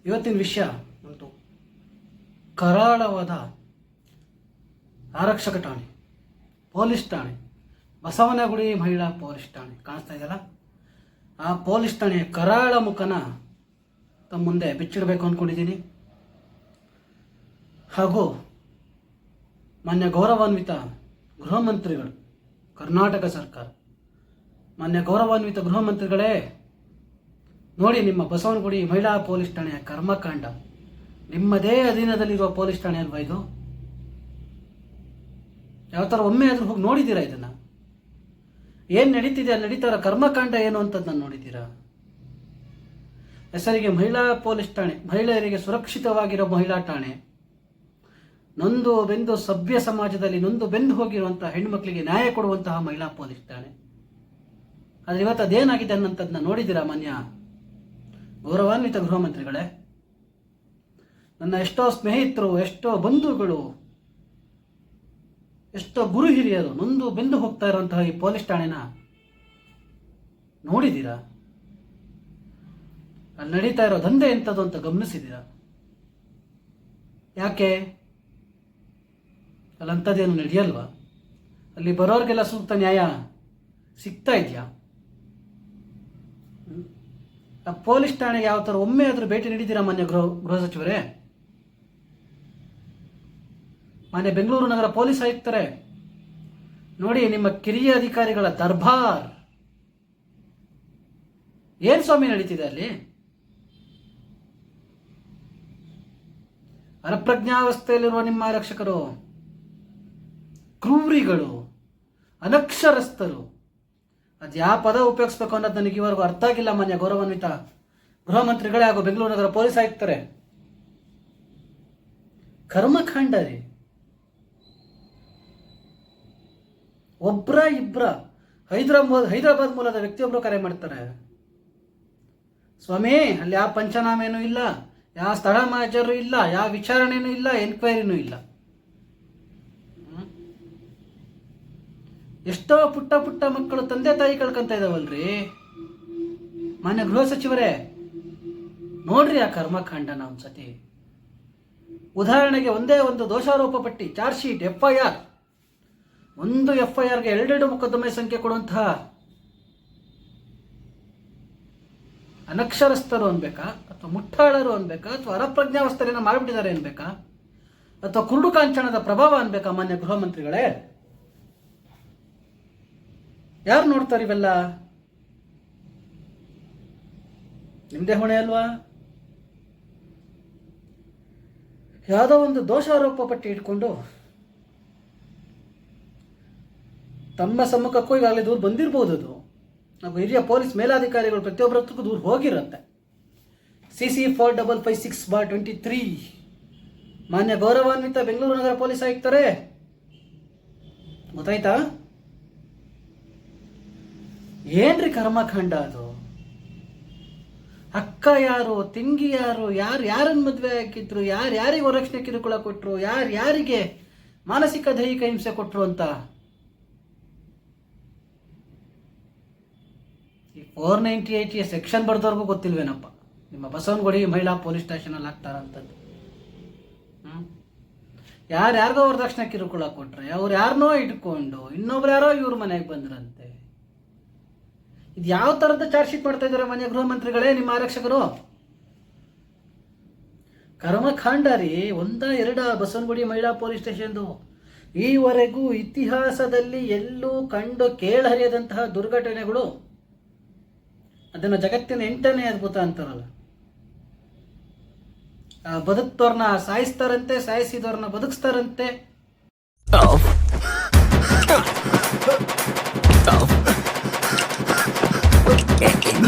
ಇವತ್ತಿನ ವಿಷಯ ಒಂದು ಕರಾಳವಾದ ಆರಕ್ಷಕ ಠಾಣೆ, ಪೊಲೀಸ್ ಠಾಣೆ, ಬಸವನಗುಡಿ ಮಹಿಳಾ ಪೊಲೀಸ್ ಠಾಣೆ ಕಾಣಿಸ್ತಾ ಇದೆಯಲ್ಲ, ಆ ಪೊಲೀಸ್ ಠಾಣೆಯ ಕರಾಳ ಮುಖನ ತಮ್ಮ ಮುಂದೆ ಬಿಚ್ಚಿಡಬೇಕು ಅಂದ್ಕೊಂಡಿದ್ದೀನಿ. ಹಾಗೂ ಮಾನ್ಯ ಗೌರವಾನ್ವಿತ ಗೃಹ ಮಂತ್ರಿಗಳು, ಕರ್ನಾಟಕ ಸರ್ಕಾರ, ಮಾನ್ಯ ಗೌರವಾನ್ವಿತ ಗೃಹ ಮಂತ್ರಿಗಳೇ, ನೋಡಿ ನಿಮ್ಮ ಬಸವನಗುಡಿ ಮಹಿಳಾ ಪೊಲೀಸ್ ಠಾಣೆಯ ಕರ್ಮಕಾಂಡ. ನಿಮ್ಮದೇ ಅಧೀನದಲ್ಲಿರುವ ಪೊಲೀಸ್ ಠಾಣೆ ಅಲ್ವಾ ಇದು? ಯಾವ ಥರ ಒಮ್ಮೆ ಆದರೂ ಹೋಗಿ ನೋಡಿದ್ದೀರಾ ಇದನ್ನು? ಏನು ನಡೀತಿದೆ, ಅಲ್ಲಿ ನಡೀತಾರ ಕರ್ಮಕಾಂಡ ಏನು ಅಂತದನ್ನ ನೋಡಿದ್ದೀರಾ? ಹೆಸರಿಗೆ ಮಹಿಳಾ ಪೊಲೀಸ್ ಠಾಣೆ, ಮಹಿಳೆಯರಿಗೆ ಸುರಕ್ಷಿತವಾಗಿರೋ ಮಹಿಳಾ ಠಾಣೆ, ನೊಂದು ಬೆಂದು ಸಭ್ಯ ಸಮಾಜದಲ್ಲಿ ನೊಂದು ಬೆಂದು ಹೋಗಿರುವಂತಹ ಹೆಣ್ಮಕ್ಳಿಗೆ ನ್ಯಾಯ ಕೊಡುವಂತಹ ಮಹಿಳಾ ಪೊಲೀಸ್ ಠಾಣೆ. ಆದರೆ ಇವತ್ತು ಅದೇನಾಗಿದೆ ಅನ್ನೋಂಥದ್ದನ್ನ ನೋಡಿದ್ದೀರಾ ಮಾನ್ಯ ಗೌರವಾನ್ವಿತ ಗೃಹ ಮಂತ್ರಿಗಳೇ? ನನ್ನ ಎಷ್ಟೋ ಸ್ನೇಹಿತರು, ಎಷ್ಟೋ ಬಂಧುಗಳು, ಎಷ್ಟೋ ಗುರು ಹಿರಿಯರು ನೊಂದು ಬೆಂದು ಹೋಗ್ತಾ ಇರುವಂತಹ ಈ ಪೊಲೀಸ್ ಠಾಣೆನ ನೋಡಿದ್ದೀರಾ? ಅಲ್ಲಿ ನಡೀತಾ ಇರೋ ದಂಧೆ ಎಂಥದ್ದು ಅಂತ ಗಮನಿಸಿದ್ದೀರಾ? ಯಾಕೆ ಅಲ್ಲಂಥದ್ದೇನು ನಡೆಯಲ್ವಾ? ಅಲ್ಲಿ ಬರೋರಿಗೆಲ್ಲ ಸೂಕ್ತ ನ್ಯಾಯ ಸಿಗ್ತಾ ಇದೆಯಾ? ಆ ಪೊಲೀಸ್ ಠಾಣೆಗೆ ಯಾವ ಥರ ಒಮ್ಮೆ ಆದರೂ ಭೇಟಿ ನೀಡಿದ್ದೀರಾ ಮಾನ್ಯ ಗೃಹ ಸಚಿವರೇ? ಮಾನ್ಯ ಬೆಂಗಳೂರು ನಗರ ಪೊಲೀಸ್ ಆಯುಕ್ತರೇ, ನೋಡಿ ನಿಮ್ಮ ಕಿರಿಯ ಅಧಿಕಾರಿಗಳ ದರ್ಬಾರ್ ಏನ್ ಸ್ವಾಮಿ ನಡೀತಿದೆ ಅಲ್ಲಿ? ಅನಪ್ರಜ್ಞಾವಸ್ಥೆಯಲ್ಲಿರುವ ನಿಮ್ಮ ಆರಕ್ಷಕರು ಕ್ರೂರಿಗಳು, ಅನಕ್ಷರಸ್ಥರು. ಯಾವ ಪದ ಉಪಯೋಗಿಸ್ಬೇಕು ಅನ್ನೋದು ನನಗೆ ಇವರೆಗೂ ಅರ್ಥ ಆಗಿಲ್ಲ ಮಾನ್ಯ ಗೌರವಾನ್ವಿತ ಗೃಹ ಮಂತ್ರಿಗಳೇ ಹಾಗೂ ಬೆಂಗಳೂರು ನಗರ ಪೊಲೀಸ್ ಆಯುಕ್ತರೇ. ಕರ್ಮಕಾಂಡ ರೀ. ಒಬ್ರ ಇಬ್ರ ಹೈದರಾಬಾದ್ ಮೂಲದ ವ್ಯಕ್ತಿಯೊಬ್ಬರು ಕರೆ ಮಾಡ್ತಾರೆ, ಸ್ವಾಮಿ ಅಲ್ಲಿ ಯಾವ ಪಂಚನಾಮೇನೂ ಇಲ್ಲ, ಯಾವ ಸ್ಥಳ ಮಾಜರು ಇಲ್ಲ, ಯಾವ ವಿಚಾರಣೆನೂ ಇಲ್ಲ, ಎನ್ಕ್ವೈರಿನೂ ಇಲ್ಲ. ಎಷ್ಟೋ ಪುಟ್ಟ ಪುಟ್ಟ ಮಕ್ಕಳು ತಂದೆ ತಾಯಿ ಕಳ್ಕೊಂತ ಇದಾವಲ್ರಿ ಮಾನ್ಯ ಗೃಹ ಸಚಿವರೇ. ನೋಡ್ರಿ ಆ ಕರ್ಮಕಾಂಡನ ಒಂದ್ಸತಿ. ಉದಾಹರಣೆಗೆ ಒಂದೇ ಒಂದು ದೋಷಾರೋಪ ಪಟ್ಟಿ, ಚಾರ್ಜ್ ಶೀಟ್, FIR, ಒಂದು FIRಗೆ 2 ಮೊಕದ್ದಮೆ ಸಂಖ್ಯೆ ಕೊಡುವಂತಹ ಅನಕ್ಷರಸ್ಥರು ಅನ್ಬೇಕಾ, ಅಥವಾ ಮುಟ್ಟಾಳರು ಅನ್ಬೇಕಾ, ಅಥವಾ ಅರಪ್ರಜ್ಞಾವಸ್ಥೆಯನ್ನು ಮಾಡಿಬಿಟ್ಟಿದ್ದಾರೆ ಅನ್ಬೇಕಾ, ಅಥವಾ ಕುರುಡು ಕಾಂಚನದ ಪ್ರಭಾವ ಅನ್ಬೇಕಾ ಮಾನ್ಯ ಗೃಹ ಮಂತ್ರಿಗಳೇ? ಯಾರು ನೋಡ್ತಾರೆ ಇವೆಲ್ಲ? ನಿಮ್ದೇ ಹೊಣೆ ಅಲ್ವಾ? ಯಾವುದೋ ಒಂದು ದೋಷಾರೋಪ ಪಟ್ಟಿ ಇಟ್ಕೊಂಡು ತಮ್ಮ ಸಮ್ಮುಖಕ್ಕೂ ಈಗಾಗಲೇ ದೂರು ಬಂದಿರಬಹುದು. ಅದು ನಾವು ಹಿರಿಯ ಪೊಲೀಸ್ ಮೇಲಾಧಿಕಾರಿಗಳು ಪ್ರತಿಯೊಬ್ಬರ ಹತ್ರಕ್ಕೂ ದೂರು ಹೋಗಿರುತ್ತೆ. CC 4556/23 ಮಾನ್ಯ ಗೌರವಾನ್ವಿತ ಬೆಂಗಳೂರು ನಗರ ಪೊಲೀಸ್ ಆಯುಕ್ತರೇ, ಗೊತ್ತಾಯ್ತಾ? ಏನ್ರಿ ಕರ್ಮಕಾಂಡ ಅದು? ಅಕ್ಕ ಯಾರು, ತಂಗಿ ಯಾರು, ಯಾರನ್ನ ಮದುವೆ ಹಾಕಿದ್ರು, ಯಾರಿಗೆ ವರದಕ್ಷಿಣೆ ಕಿರುಕುಳ ಕೊಟ್ಟರು, ಯಾರಿಗೆ ಮಾನಸಿಕ ದೈಹಿಕ ಹಿಂಸೆ ಕೊಟ್ಟರು ಅಂತ ಈ 498 ಸೆಕ್ಷನ್ ಬರ್ದವ್ರಿಗೂ ಗೊತ್ತಿಲ್ವೇನಪ್ಪ ನಿಮ್ಮ ಬಸವನಗುಡಿ ಮಹಿಳಾ ಪೊಲೀಸ್ ಸ್ಟೇಷನ್ ಅಲ್ಲಿ ಆಗ್ತಾರಂಥದ್ದು. ಯಾರ್ಯಾರಿಗೋ ವರದಕ್ಷಿಣೆ ಕಿರುಕುಳ ಕೊಟ್ರೆ ಅವ್ರು ಯಾರನ್ನೋ ಇಟ್ಕೊಂಡು ಇನ್ನೊಬ್ರು ಯಾರೋ ಇವ್ರ ಮನೆಗೆ ಬಂದ್ರಂತೆ. ಇದು ಯಾವ ತರದ ಚಾರ್ಜ್ ಶೀಟ್ ಮಾಡ್ತಾ ಇದ್ದಾರೆ ಮಾನ್ಯ ಗೃಹ ಮಂತ್ರಿಗಳೇ ನಿಮ್ಮ ಆರಕ್ಷಕರು? ಕರ್ಮಕಾಂಡ ರೀ. 1-2 ಬಸವನಗುಡಿ ಮಹಿಳಾ ಪೊಲೀಸ್ ಸ್ಟೇಷನ್ದು ಈವರೆಗೂ ಇತಿಹಾಸದಲ್ಲಿ ಎಲ್ಲೂ ಕಂಡು ಕೇಳಹರಿಯದಂತಹ ದುರ್ಘಟನೆಗಳು. ಅದನ್ನು ಜಗತ್ತಿನ 8ನೇ ಅದ್ಭುತ ಅಂತಾರಲ್ಲ. ಬದುಕ್ತವ್ರನ್ನ ಸಾಯಿಸ್ತಾರಂತೆ, ಸಾಯಿಸಿದವ್ರನ್ನ ಬದುಕಿಸ್ತಾರಂತೆ.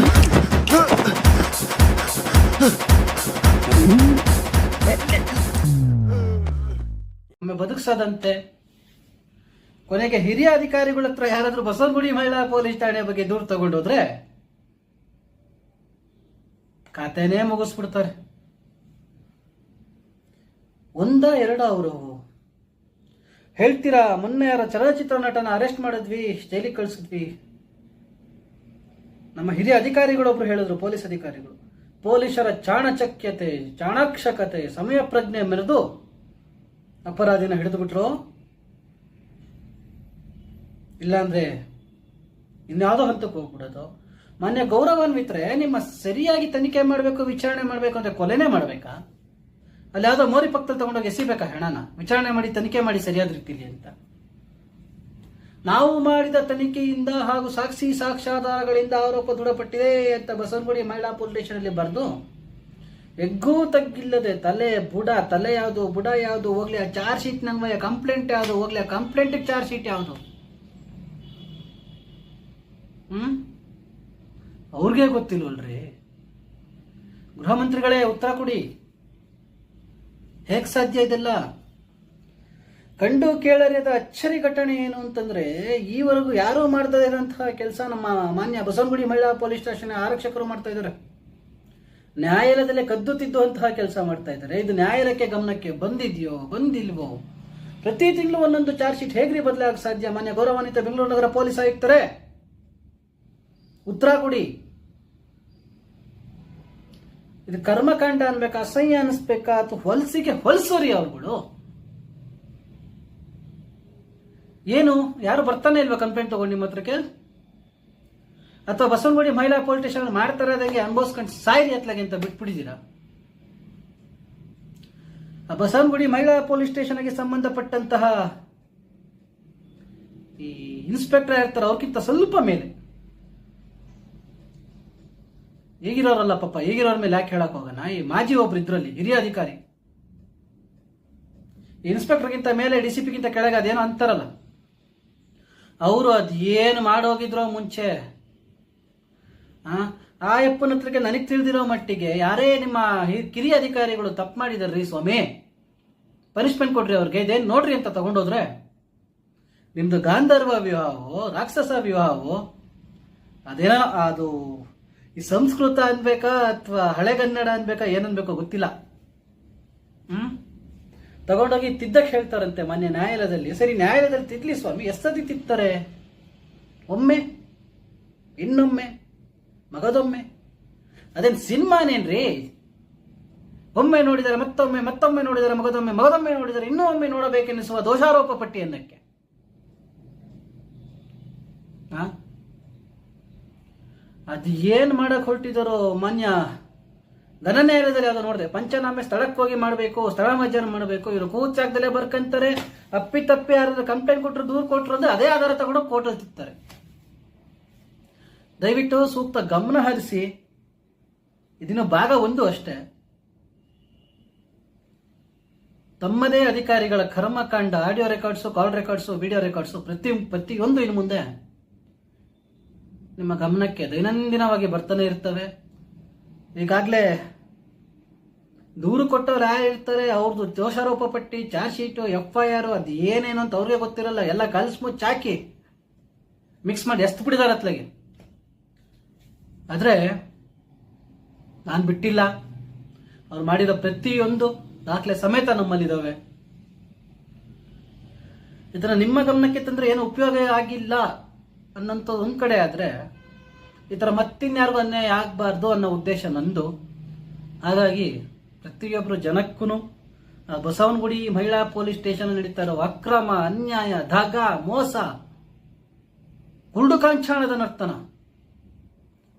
ಒಮ್ಮೆ ಬದುಕಿಸದಂತೆ. ಕೊನೆಗೆ ಹಿರಿಯ ಅಧಿಕಾರಿಗಳ ಹತ್ರ ಯಾರಾದ್ರೂ ಬಸವನಗುಡಿ ಮಹಿಳಾ ಪೊಲೀಸ್ ಠಾಣೆ ಬಗ್ಗೆ ದೂರು ತಗೊಂಡೋದ್ರೆ ಖಾತೆನೇ ಮುಗಿಸ್ಬಿಡ್ತಾರೆ. 1-2 ಅವರು ಹೇಳ್ತೀರಾ, ಮೊನ್ನೆ ಯಾರ ಚಲನಚಿತ್ರ ನಟನ ಅರೆಸ್ಟ್ ಮಾಡಿದ್ವಿ, ಜೈಲಿಗೆ ಕಳಿಸಿದ್ವಿ. ನಮ್ಮ ಹಿರಿಯ ಅಧಿಕಾರಿಗಳೊಬ್ರು ಹೇಳಿದ್ರು, ಪೊಲೀಸ್ ಅಧಿಕಾರಿಗಳು, ಪೊಲೀಸರ ಚಾಣಾಕ್ಷಕತೆ ಸಮಯ ಪ್ರಜ್ಞೆ ಮೆರೆದು ಅಪರಾಧಿನ ಹಿಡಿದುಬಿಟ್ರು. ಇಲ್ಲಾಂದ್ರೆ ಇನ್ಯಾವುದೋ ಹಂತಕ್ಕೆ ಹೋಗ್ಬಿಡೋದು. ಮಾನ್ಯ ಗೌರವಾನ್ವಿತರೆ, ನಿಮ್ಮ ಸರಿಯಾಗಿ ತನಿಖೆ ಮಾಡಬೇಕು, ವಿಚಾರಣೆ ಮಾಡಬೇಕು ಅಂದ್ರೆ ಕೊಲೆನೇ ಮಾಡಬೇಕಾ? ಅಲ್ಲಿ ಯಾವುದೋ ಮೋರಿ ಪಕ್ಕದಲ್ಲಿ ತಗೊಂಡೋಗಿ ಎಸಿಬೇಕಾ ಹೆಣನ? ವಿಚಾರಣೆ ಮಾಡಿ ತನಿಖೆ ಮಾಡಿ ಸರಿಯಾದ ರೀತಿಯಲ್ಲಿ ಅಂತ. ನಾವು ಮಾಡಿದ ತನಿಖೆಯಿಂದ ಹಾಗೂ ಸಾಕ್ಷಿ ಸಾಕ್ಷ್ಯಾಧಾರಗಳಿಂದ ಆರೋಪ ದೃಢಪಟ್ಟಿದೆ ಅಂತ ಬಸವನಗುಡಿ ಮಹಿಳಾ ಪೊಲೀಸ್ ಸ್ಟೇಷನ್ ಅಲ್ಲಿ ಬರೆದು ಎಗ್ಗೂ ತಗ್ಗಿಲ್ಲದೆ ತಲೆ ಯಾವುದು ಬುಡ ಯಾವುದು ಹೋಗ್ಲಿ, ಆ ಚಾರ್ಜ್ ಶೀಟ್ ನನ್ವಯ ಕಂಪ್ಲೇಂಟ್ ಯಾವುದು ಹೋಗ್ಲಿ, ಆ ಕಂಪ್ಲೇಂಟ್ ಚಾರ್ಜ್ ಶೀಟ್ ಯಾವುದು? ಅವ್ರಿಗೆ ಗೊತ್ತಿಲ್ವಲ್ರಿ? ಗೃಹ ಮಂತ್ರಿಗಳೇ ಉತ್ತರ ಕೊಡಿ. ಹೇಗ್ ಸಾಧ್ಯ ಇದೆಲ್ಲ? ಕಂಡು ಕೇಳರಿಯದ ಅಚ್ಚರಿ ಘಟನೆ ಏನು ಅಂತಂದ್ರೆ, ಈವರೆಗೂ ಯಾರೂ ಮಾಡದೇ ಇರೋಂತಹ ಕೆಲಸ ನಮ್ಮ ಮಾನ್ಯ ಬಸವನಗುಡಿ ಮಹಿಳಾ ಪೊಲೀಸ್ ಸ್ಟೇಷನ್ ಆರಕ್ಷಕರು ಮಾಡ್ತಾ ಇದ್ದಾರೆ. ನ್ಯಾಯಾಲಯದಲ್ಲೇ ಕದ್ದು ತಿದ್ದುವಂತಹ ಕೆಲಸ ಮಾಡ್ತಾ ಇದ್ದಾರೆ. ಇದು ನ್ಯಾಯಾಲಯಕ್ಕೆ ಗಮನಕ್ಕೆ ಬಂದಿದೆಯೋ ಬಂದಿಲ್ವೋ? ಪ್ರತಿ ತಿಂಗಳು ಒಂದೊಂದು ಚಾರ್ಜ್ ಶೀಟ್ ಹೇಗ್ರಿ ಬದಲಾಗ ಸಾಧ್ಯ? ಮಾನ್ಯ ಗೌರವಾನ್ವಿತ ಬೆಂಗಳೂರು ನಗರ ಪೊಲೀಸ್ ಆಯುಕ್ತರೇ, ಉತ್ತರ ಕೊಡಿ. ಇದು ಕರ್ಮಕಾಂಡ ಅನ್ಬೇಕಾ, ಅಸಹ್ಯ ಅನಿಸ್ಬೇಕಾ, ಅಥವಾ ಹೊಲ್ಸೋರಿ ಅವ್ರುಗಳು? ಏನು ಯಾರು ಬರ್ತಾನೆ ಇಲ್ವಾ ಕಂಪ್ಲೇಂಟ್ ತಗೊಂಡು ನಿಮ್ಮ ಹತ್ರಕ್ಕೆ? ಅಥವಾ ಬಸವನಗುಡಿ ಮಹಿಳಾ ಪೊಲೀಸ್ ಸ್ಟೇಷನ್ ಮಾಡ್ತಾರೆ ಅದಂಗೆ ಅನುಭವಿಸ್ಕೊಂಡು ಸಾಯಿರಿ ಅತ್ಲಾಗೆ ಅಂತ ಬಿಟ್ಬಿಟ್ಟಿದ್ದೀರಾ? ಬಸವನಗುಡಿ ಮಹಿಳಾ ಪೊಲೀಸ್ ಸ್ಟೇಷನ್ಗೆ ಸಂಬಂಧಪಟ್ಟಂತಹ ಈ ಇನ್ಸ್ಪೆಕ್ಟರ್ ಇರ್ತಾರೆ, ಅವ್ರಿಗಿಂತ ಸ್ವಲ್ಪ ಮೇಲೆ ಈಗಿರೋರಲ್ಲ ಪಾಪ. ಈಗಿರೋರ ಮೇಲೆ ಯಾಕೆ ಹೇಳಕ್ ಹೋಗೋಣ? ಈ ಮಾಜಿ ಒಬ್ರು ಇದ್ರಲ್ಲಿ ಹಿರಿಯ ಅಧಿಕಾರಿ, ಇನ್ಸ್ಪೆಕ್ಟರ್ಗಿಂತ ಮೇಲೆ ಡಿಸಿಪಿಗಿಂತ ಕೆಳಗೆ ಅದೇನೋ ಅಂತಾರಲ್ಲ, ಅವರು ಅದೇನು ಮಾಡೋಗಿದ್ರೋ ಮುಂಚೆ ಆ ಯಪ್ಪನ ಹತ್ರಕ್ಕೆ ನನಗೆ ತಿಳಿದಿರೋ ಮಟ್ಟಿಗೆ ಯಾರೇ ನಿಮ್ಮ ಕಿರಿಯ ಅಧಿಕಾರಿಗಳು ತಪ್ಪು ಮಾಡಿದಾರ್ರಿ ಸ್ವಾಮಿ, ಪನಿಷ್ಮೆಂಟ್ ಕೊಡ್ರಿ ಅವ್ರಿಗೆ, ಇದೇನು ನೋಡ್ರಿ ಅಂತ ತಗೊಂಡೋದ್ರೆ ನಿಮ್ದು ಗಾಂಧರ್ವ ವಿವಾಹವೋ ರಾಕ್ಷಸ ವಿವಾಹವೋ ಅದೇನೋ ಅದು ಈ ಸಂಸ್ಕೃತ ಅನ್ಬೇಕಾ ಅಥವಾ ಹಳೆಗನ್ನಡ ಅನ್ಬೇಕಾ ಏನನ್ಬೇಕೋ ಗೊತ್ತಿಲ್ಲ. ತಗೊಂಡೋಗಿ ತಿದ್ದಕ್ಕೆ ಹೇಳ್ತಾರಂತೆ ಮಾನ್ಯ ನ್ಯಾಯಾಲಯದಲ್ಲಿ. ಸರಿ, ನ್ಯಾಯಾಲಯದಲ್ಲಿ ತಿದ್ಲಿ ಸ್ವಾಮಿ, ಎಷ್ಟದಿ ತಿತ್ತಾರೆ? ಒಮ್ಮೆ, ಇನ್ನೊಮ್ಮೆ, ಮಗದೊಮ್ಮೆ. ಅದೇನು ಸಿನಿಮಾನೇನ್ರಿ? ಒಮ್ಮೆ ನೋಡಿದರೆ ಮತ್ತೊಮ್ಮೆ, ಮತ್ತೊಮ್ಮೆ ನೋಡಿದರೆ ಮಗದೊಮ್ಮೆ, ಮಗದೊಮ್ಮೆ ನೋಡಿದರೆ ಇನ್ನೂ ಒಮ್ಮೆ ನೋಡಬೇಕೆನ್ನಿಸುವ ದೋಷಾರೋಪ ಪಟ್ಟಿ ಅನ್ನಕ್ಕೆ. ಅದು ಏನ್ ಮಾಡಕ್ ಹೊರಟಿದಾರೋ ಮಾನ್ಯ ಘನ ನ್ಯಾಯಾಲಯದಲ್ಲಿ ಯಾವ್ದು ನೋಡಿದೆ, ಪಂಚನಾಮೆ ಸ್ಥಳಕ್ಕೆ ಹೋಗಿ ಮಾಡಬೇಕು, ಸ್ಥಳ ಮಜ್ಜನ ಮಾಡಬೇಕು, ಇವರು ಕೂಚಾಗ್ದಲೇ ಬರ್ಕಂತಾರೆ. ಅಪ್ಪಿತಪ್ಪಿ ಯಾರಾದ್ರೂ ಕಂಪ್ಲೇಂಟ್ ಕೊಟ್ಟರು, ದೂರು ಕೊಟ್ಟರು ಅಂದ್ರೆ ಅದೇ ಆಧಾರ ತಗೊಂಡು ಕೋರ್ಟಲ್ಲಿ ತಿಕ್ತಾರೆ. ದಯವಿಟ್ಟು ಸೂಕ್ತ ಗಮನ ಹರಿಸಿ. ಇದನ್ನು ಭಾಗ 1 ಅಷ್ಟೇ. ತಮ್ಮದೇ ಅಧಿಕಾರಿಗಳ ಕರ್ಮಕಾಂಡ, ಆಡಿಯೋ ರೆಕಾರ್ಡ್ಸು, ಕಾಲ್ ರೆಕಾರ್ಡ್ಸು, ವಿಡಿಯೋ ರೆಕಾರ್ಡ್ಸು ಪ್ರತಿಯೊಂದು ಇನ್ನು ಮುಂದೆ ನಿಮ್ಮ ಗಮನಕ್ಕೆ ದೈನಂದಿನವಾಗಿ ಬರ್ತಾನೆ ಇರ್ತವೆ. ಈಗಾಗಲೇ ದೂರು ಕೊಟ್ಟವ್ರು ಯಾರು ಇರ್ತಾರೆ, ಅವ್ರದ್ದು ದೋಷಾರೋಪ ಪಟ್ಟಿ, ಚಾರ್ಜ್ ಶೀಟು, FIR ಅದು ಏನೇನು ಅಂತ ಅವ್ರಿಗೆ ಗೊತ್ತಿರಲ್ಲ. ಎಲ್ಲ ಕಲ್ಸ್ಮುಚ್ಚಿ ಹಾಕಿ ಮಿಕ್ಸ್ ಮಾಡಿ ಎಷ್ಟು ಬಿಡಿದಾರೆ ಅತ್ಲಾಗೆ. ಆದ್ರೆ ನಾನು ಬಿಟ್ಟಿಲ್ಲ. ಅವ್ರು ಮಾಡಿದ ಪ್ರತಿಯೊಂದು ದಾಖಲೆ ಸಮೇತ ನಮ್ಮಲ್ಲಿದ್ದಾವೆ. ಇದನ್ನ ನಿಮ್ಮ ಗಮನಕ್ಕೆ ತಂದ್ರೆ ಏನು ಉಪಯೋಗ ಆಗಿಲ್ಲ ಅನ್ನೋಂಥದ್ದು ಒಂದ್ ಕಡೆ ಆದ್ರೆ, ಈ ಥರ ಮತ್ತಿನ್ಯಾರಿಗೂ ಅನ್ಯಾಯ ಆಗಬಾರ್ದು ಅನ್ನೋ ಉದ್ದೇಶ ನಂದು. ಹಾಗಾಗಿ ಪ್ರತಿಯೊಬ್ಬರು ಜನಕ್ಕೂ ಬಸವನಗುಡಿ ಮಹಿಳಾ ಪೊಲೀಸ್ ಸ್ಟೇಷನ್ ನಡೀತಾ ಇರೋ ಅಕ್ರಮ, ಅನ್ಯಾಯ, ದಗ, ಮೋಸ, ಕುರುಡು ಕಾಂಚಾಣದ ನರ್ತನ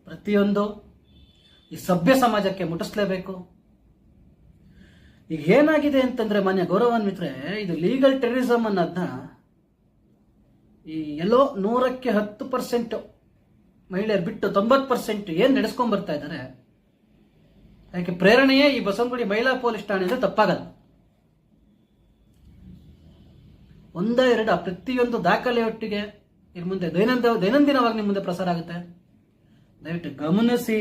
ಪ್ರತಿಯೊಂದು ಈ ಸಭ್ಯ ಸಮಾಜಕ್ಕೆ ಮುಟ್ಟಿಸ್ಲೇಬೇಕು. ಈಗ ಏನಾಗಿದೆ ಅಂತಂದ್ರೆ ಮಾನ್ಯ ಗೌರವಾನ್ವಿತರೆ, ಇದು ಲೀಗಲ್ ಟೆರರಿಸಮ್ ಅನ್ನೋದನ್ನ ಈ ಎಲ್ಲೋ 100ಕ್ಕೆ 10% ಮಹಿಳೆಯರು ಬಿಟ್ಟು 90% ಏನ್ ನಡೆಸ್ಕೊಂಡ್ ಬರ್ತಾ ಇದ್ದಾರೆ. ಯಾಕೆ ಪ್ರೇರಣೆಯೇ ಈ ಬಸವನಗುಡಿ ಮಹಿಳಾ ಪೊಲೀಸ್ ಠಾಣೆ ಅಂದ್ರೆ ತಪ್ಪಾಗಲ್ಲ. 1-2 ಪ್ರತಿಯೊಂದು ದಾಖಲೆಯೊಟ್ಟಿಗೆ ಇನ್ನು ಮುಂದೆ ದೈನಂದಿನವಾಗಿ ನಿಮ್ಮ ಮುಂದೆ ಪ್ರಸಾರ ಆಗುತ್ತೆ. ದಯವಿಟ್ಟು ಗಮನಿಸಿ.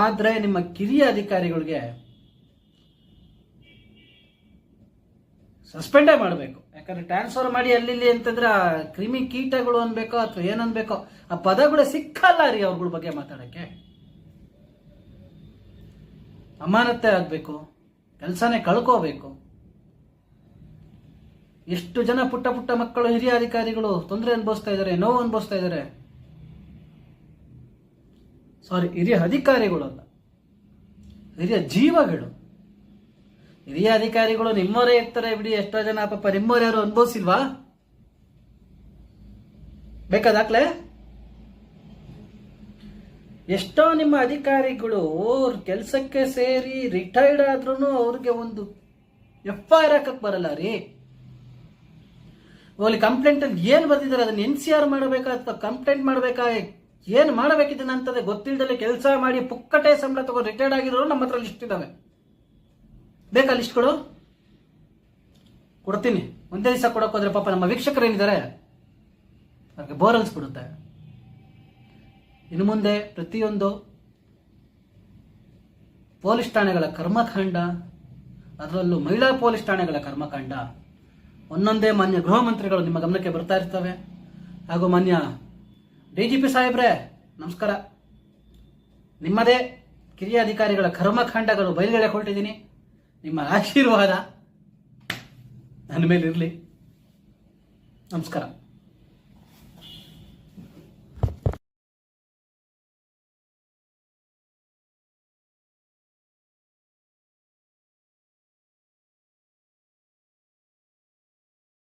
ಆದ್ರೆ ನಿಮ್ಮ ಕಿರಿಯ ಅಧಿಕಾರಿಗಳಿಗೆ ಸಸ್ಪೆಂಡೇ ಮಾಡಬೇಕು. ಯಾಕಂದ್ರೆ ಟ್ರಾನ್ಸ್ಫರ್ ಮಾಡಿ ಅಲ್ಲಿ ಅಂತಂದ್ರೆ ಆ ಕ್ರಿಮಿ ಕೀಟಗಳು ಅನ್ಬೇಕೋ ಅಥವಾ ಏನನ್ಬೇಕೋ ಆ ಪದಗಳು ಸಿಕ್ಕಲ್ಲ ರೀ ಅವ್ರಗಳ ಬಗ್ಗೆ ಮಾತಾಡಕ್ಕೆ. ಅಮಾನತೆ ಆಗ್ಬೇಕು, ಕೆಲಸನೇ ಕಳ್ಕೋಬೇಕು. ಎಷ್ಟು ಜನ ಪುಟ್ಟ ಪುಟ್ಟ ಮಕ್ಕಳು, ಹಿರಿಯ ಅಧಿಕಾರಿಗಳು ತೊಂದರೆ ಅನುಭವಿಸ್ತಾ ಇದ್ದಾರೆ, ನೋವು ಅನುಭವಿಸ್ತಾ ಇದ್ದಾರೆ. ಸಾರಿ, ಹಿರಿಯ ಅಧಿಕಾರಿಗಳು ಅಲ್ಲ, ಹಿರಿಯ ಜೀವಗಳು. ಹಿರಿಯ ಅಧಿಕಾರಿಗಳು ನಿಮ್ಮವರೇ ಇರ್ತಾರೆ ಬಿಡಿ, ಎಷ್ಟೋ ಜನ ಪಾಪ ನಿಮ್ಮವ್ರು ಯಾರು ಅನುಭವಿಸಿಲ್ವಾ? ಬೇಕಾದಾಕ್ಲೆ ಎಷ್ಟೋ ನಿಮ್ಮ ಅಧಿಕಾರಿಗಳು ಕೆಲಸಕ್ಕೆ ಸೇರಿ ರಿಟೈರ್ಡ್ ಆದ್ರೂ ಅವ್ರಿಗೆ ಒಂದು FIR ಹಾಕಕ್ ಬರಲ್ಲ ರೀ. ಅಲ್ಲಿ ಕಂಪ್ಲೇಂಟ್ ಅಲ್ಲಿ ಏನ್ ಬರ್ದಿದ್ದಾರೆ ಅದನ್ನ NCR ಮಾಡಬೇಕಾ ಅಥವಾ ಕಂಪ್ಲೇಂಟ್ ಮಾಡಬೇಕಾ, ಏನ್ ಮಾಡಬೇಕಿದೆ ಅಂತದೆ ಗೊತ್ತಿಲ್ಲದೆ ಕೆಲಸ ಮಾಡಿ ಪುಕ್ಕಟೆ ಸಂಬಳ ತಗೊಂಡು ರಿಟೈರ್ಡ್ ಆಗಿರೋರು ನಮ್ಮ ಹತ್ರ ಲಿಸ್ಟ್ ಇದಾವೆ. ಬೇಕಾ ಲಿಸ್ಟ್ಗಳು? ಕೊಡ್ತೀನಿ. ಒಂದೇ ದಿವಸ ಕೊಡಕ್ ಹೋದ್ರೆ ಪಾಪ ನಮ್ಮ ವೀಕ್ಷಕರು ಏನಿದ್ದಾರೆ ಅವ್ರಿಗೆ ಬೋರ್ ಅನ್ಸ್ಬಿಡುತ್ತೆ. ಇನ್ನು ಮುಂದೆ ಪ್ರತಿಯೊಂದು ಪೊಲೀಸ್ ಠಾಣೆಗಳ ಕರ್ಮಕಾಂಡ, ಅದರಲ್ಲೂ ಮಹಿಳಾ ಪೊಲೀಸ್ ಠಾಣೆಗಳ ಕರ್ಮಕಾಂಡ ಒಂದೊಂದೇ ಮಾನ್ಯ ಗೃಹ ಮಂತ್ರಿಗಳು ನಿಮ್ಮ ಗಮನಕ್ಕೆ ಬರ್ತಾ ಇರ್ತವೆ. ಹಾಗೂ ಮಾನ್ಯ DGP ಸಾಹೇಬ್ರೆ ನಮಸ್ಕಾರ. ನಿಮ್ಮದೇ ಕಿರಿಯ ಅಧಿಕಾರಿಗಳ ಕರ್ಮಕಾಂಡಗಳು ಬಯಲುಗಡೆ ಹೊರಟಿದ್ದೀನಿ. ನಿಮ್ಮ ಆಶೀರ್ವಾದ ನನ್ನ ಮೇಲೆ ಇರಲಿ. ನಮಸ್ಕಾರ.